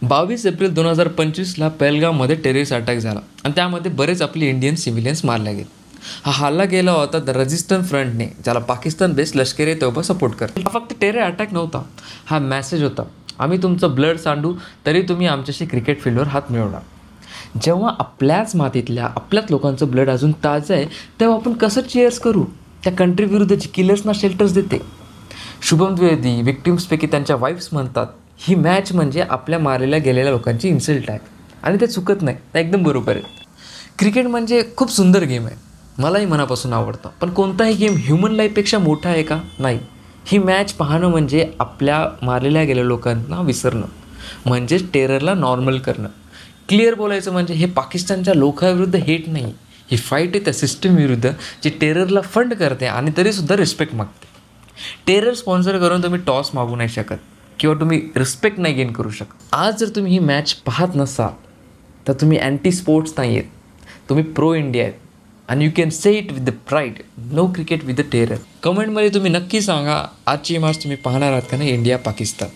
22 April 2025ला पहलगाममध्ये terrorist attack झाला आणि त्यामध्ये बरेच आपले इंडियन सिव्हिलियन्स मारले गेले. हा हल्ला गेला होता द रेजिस्टन्स फ्रंटने, ज्याला पाकिस्तान बेस्ड लष्करी तोबा सपोर्ट करते. हा फक्त टेरर अटॅक नव्हता, हा मेसेज होता. आम्ही तुमचं ब्लड सांडू तरी तुम्ही आमच्याशी क्रिकेट फील्डवर हात मिळवणार. जेव्हा आपल्याच मातीतल्या आपल्याच लोकांचं ब्लड अजून ताजं आहे तेव्हा आपण कसं चीअर्स करू त्या कंट्री विरुद्ध जी किलर्सना शेल्टर्स देते. शुभम द्विवेदी विक्टिम्सपैकी त्यांच्या वाईफ्स म्हणतात ही मॅच म्हणजे आपल्या मारलेल्या गेलेल्या लोकांची इन्सल्ट आहे. आणि ते चुकत नाही, ते एकदम बरोबर आहे. क्रिकेट म्हणजे खूप सुंदर गेम आहे, मलाही मनापासून आवडतं. पण कोणताही गेम ह्युमन लाईफपेक्षा मोठा आहे का? नाही. ही मॅच पाहणं म्हणजे आपल्या मारलेल्या गेलेल्या लोकांना विसरणं, म्हणजेच टेररला नॉर्मल करणं. क्लिअर बोलायचं म्हणजे हे पाकिस्तानच्या लोकांविरुद्ध हेट नाही, ही फाईट आहे त्या सिस्टम विरुद्ध जी टेररला फंड करते आणि तरीसुद्धा रिस्पेक्ट मागते. टेरर स्पॉन्सर करून तुम्ही टॉस मागू नाही शकत किंवा तुम्ही रिस्पेक्ट नाही गेन करू शकत. आज जर तुम्ही ही मॅच पाहत नसाल तर तुम्ही अँटी स्पोर्ट्स नाही आहेत, तुम्ही प्रो इंडिया आहेत. आणि you can say it with the pride, no cricket with the terror. कमेंटमध्ये तुम्ही नक्की सांगा आजची मॅच तुम्ही पाहणार आहात का नाही इंडिया पाकिस्तान.